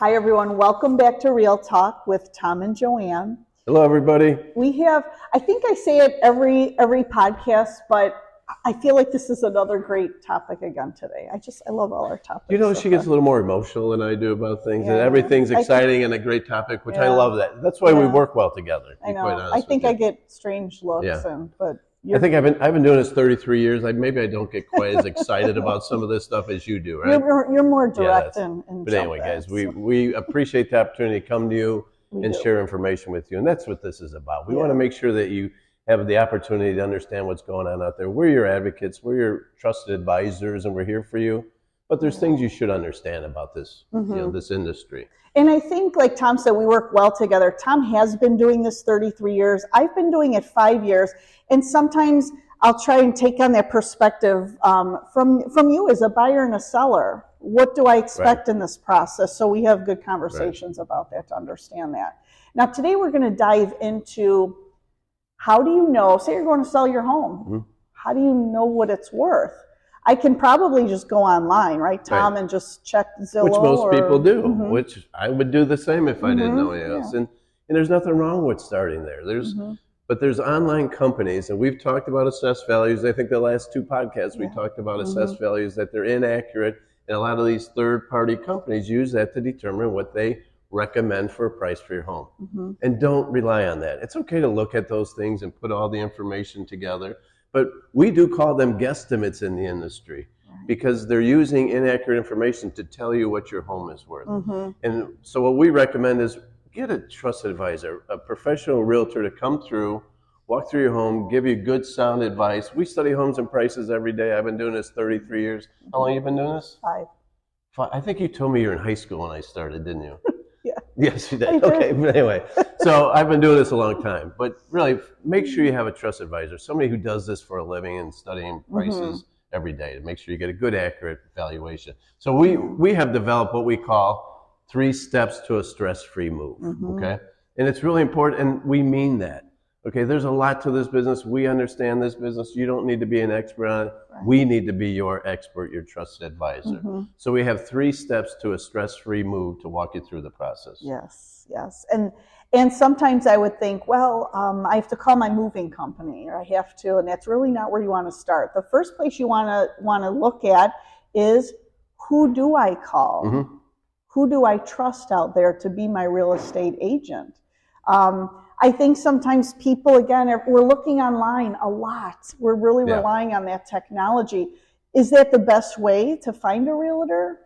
Hi, everyone. Welcome back to Real Talk with Tom and Joanne. Hello, everybody. We have, I think I say it every podcast, but I feel like this is another great topic again today. I love all our topics. You know, so she gets far. a little more emotional than I do about things, and Yeah. everything's exciting and a great topic, which I Yeah. love that. That's why we Yeah. work well together. To I be quite know. honest I think with I you. get strange looks, Yeah. but I think I've been doing this 33 years. Maybe I don't get quite as excited about some of this stuff as you do, right? you're more direct Yeah, and But anyway, guys, we appreciate the opportunity to come to you and share information with you, and that's what this is about. We want to make sure that you have the opportunity to understand what's going on out there. We're your advocates, we're your trusted advisors, and we're here for you. But there's things you should understand about this, this industry. And I think, like Tom said, we work well together. Tom has been doing this 33 years. I've been doing it 5 years. And sometimes I'll try and take on that perspective from you as a buyer and a seller. What do I expect in this process? So we have good conversations about that to understand that. Now, today we're going to dive into how do you know, say you're going to sell your home. How do you know what it's worth? I can probably just go online, right, Tom, and just check Zillow. Which most people do, which I would do the same if I didn't know else. And there's nothing wrong with starting there. But there's online companies, and we've talked about assessed values. I think the last 2 podcasts we talked about assessed values, that they're inaccurate. And a lot of these third-party companies use that to determine what they recommend for a price for your home. And don't rely on that. It's okay to look at those things and put all the information together. But we do call them guesstimates in the industry because they're using inaccurate information to tell you what your home is worth. And so what we recommend is get a trusted advisor, a professional realtor to come through, walk through your home, give you good sound advice. We study homes and prices every day. I've been doing this 33 years. How long have you been doing this? 5. I think you told me you were in high school when I started, didn't you? Yeah. Yes, you did. Okay, but anyway, so I've been doing this a long time. But really, make sure you have a trusted advisor, somebody who does this for a living and studying prices every day to make sure you get a good, accurate valuation. So we have developed what we call 3 steps to a stress-free move, okay? And it's really important, and we mean that. Okay, there's a lot to this business. We understand this business. You don't need to be an expert on it. We need to be your expert, your trusted advisor. So we have 3 steps to a stress-free move to walk you through the process. Yes. And sometimes I would think, well, I have to call my moving company, or I have to, and that's really not where you want to start. The first place you want to look at is, who do I call? Who do I trust out there to be my real estate agent? I think sometimes people, again, we're looking online a lot. We're really relying on that technology. Is that the best way to find a realtor?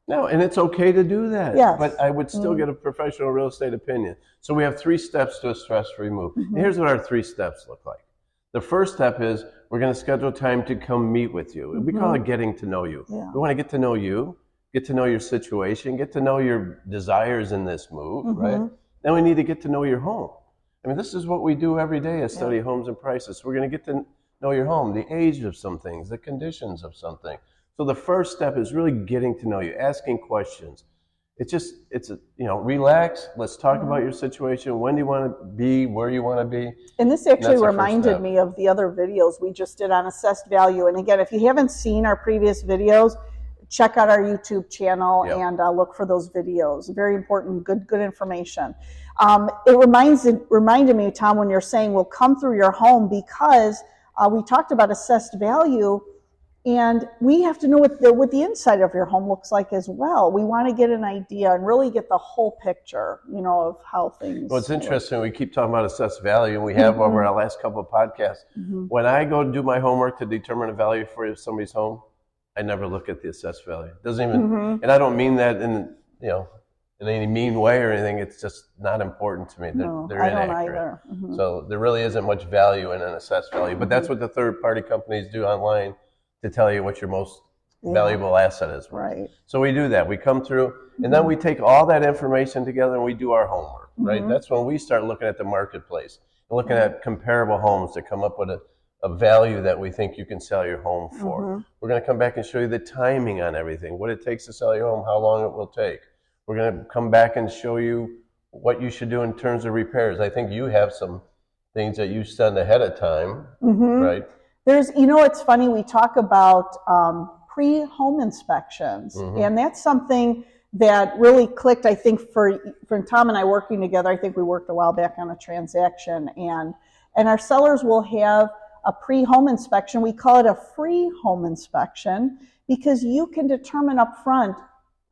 No, and it's okay to do that. Yes. But I would still get a professional real estate opinion. So we have 3 steps to a stress-free move. And here's what our 3 steps look like. The first step is we're going to schedule time to come meet with you. We call it getting to know you. We want to get to know you, get to know your situation, get to know your desires in this move, right? Then we need to get to know your home. I mean, this is what we do every day is study homes and prices. We're going to get to know your home, the age of some things, the conditions of something. So the first step is really getting to know you, asking questions. Relax. Let's talk about your situation. When do you want to be? Where you want to be? And this actually reminded me of the other videos we just did on assessed value. And again, if you haven't seen our previous videos, check out our YouTube channel and look for those videos. Very important, good information. It reminded me, Tom, when you're saying we'll come through your home, because we talked about assessed value, and we have to know what the inside of your home looks like as well. We want to get an idea and really get the whole picture, of how things. Well, it's interesting. We keep talking about assessed value, and we have over our last couple of podcasts. When I go do my homework to determine a value for somebody's home, I never look at the assessed value. It doesn't even, and I don't mean that in any mean way or anything. It's just not important to me. They're inaccurate. So there really isn't much value in an assessed value. But that's what the third-party companies do online to tell you what your most valuable asset is. Right. So we do that. We come through, and then we take all that information together and we do our homework. Right. That's when we start looking at the marketplace and looking at comparable homes to come up with a value that we think you can sell your home for. We're going to come back and show you the timing on everything, what it takes to sell your home, how long it will take. We're going to come back and show you what you should do in terms of repairs. I think you have some things that you send ahead of time, right? There's, it's funny, we talk about pre-home inspections, and that's something that really clicked, I think, for Tom and I working together. I think we worked a while back on a transaction, and our sellers will have a pre-home inspection. We call it a free home inspection because you can determine up front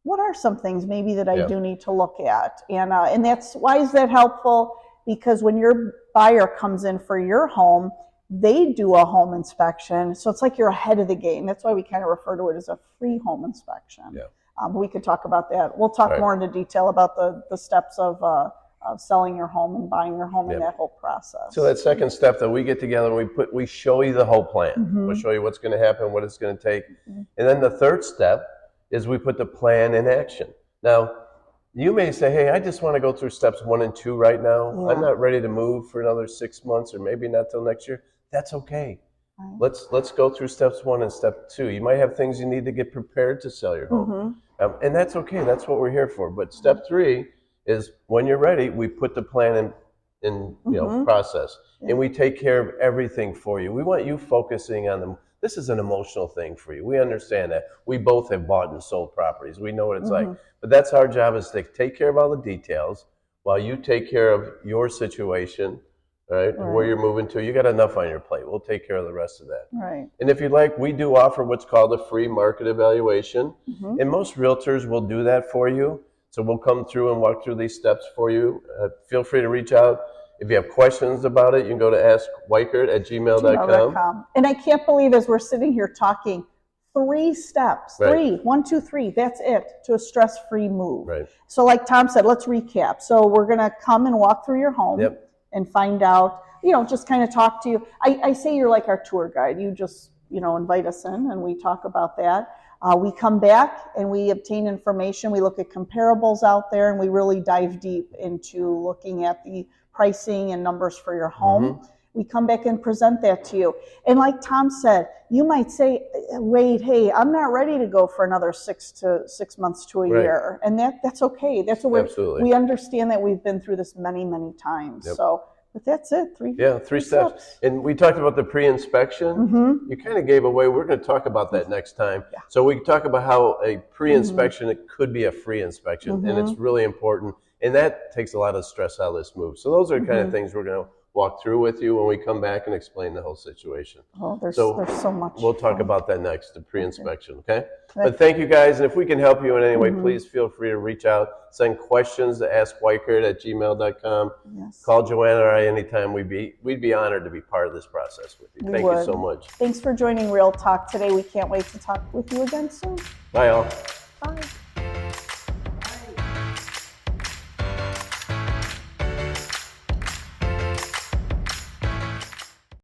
what are some things maybe that I do need to look at, and that's why is that helpful? Because when your buyer comes in for your home, they do a home inspection, so it's like you're ahead of the game. That's why we kind of refer to it as a free home inspection. We could talk about that. We'll talk more into detail about the steps of selling your home and buying your home and that whole process. So that second step that we get together and we show you the whole plan. We'll show you what's going to happen, what it's going to take. And then the third step is we put the plan in action. Now, you may say, hey, I just want to go through steps 1 and 2 right now. I'm not ready to move for another 6 months or maybe not till next year. That's okay. Let's go through steps 1 and step 2. You might have things you need to get prepared to sell your home. And that's okay. That's what we're here for. But step 3 is when you're ready, we put the plan in process. And we take care of everything for you. We want you focusing on them. This is an emotional thing for you. We understand that. We both have bought and sold properties. We know what it's like. But that's our job, is to take care of all the details while you take care of your situation, right? And where you're moving to. You got enough on your plate. We'll take care of the rest of that. And if you'd like, we do offer what's called a free market evaluation. And most realtors will do that for you. So we'll come through and walk through these steps for you. Feel free to reach out. If you have questions about it, you can go to askweichert@gmail.com. And I can't believe, as we're sitting here talking, 3 steps, 3, 1, 2, 3, that's it, to a stress-free move. So like Tom said, let's recap. So we're going to come and walk through your home and find out, just kind of talk to you. I say you're like our tour guide. You just, invite us in and we talk about that. We come back and we obtain information. We look at comparables out there and we really dive deep into looking at the pricing and numbers for your home. We come back and present that to you. And like Tom said, you might say, wait, hey, I'm not ready to go for another 6 months to a year. And that's okay. That's what we understand, that we've been through this many, many times. So, but that's it. 3 steps. And we talked about the pre-inspection. You kind of gave away. We're going to talk about that next time. So we talk about how a pre-inspection, it could be a free inspection. And it's really important. And that takes a lot of stress out of this move. So those are the kind of things we're going to walk through with you when we come back and explain the whole situation. There's so much. We'll talk about that next, the pre-inspection, okay? But thank you guys. And if we can help you in any way, please feel free to reach out. Send questions to askweichert@gmail.com. Call Joanne or I anytime. We'd be honored to be part of this process with you. Thank you so much. Thanks for joining Real Talk today. We can't wait to talk with you again soon. Bye, all. Bye.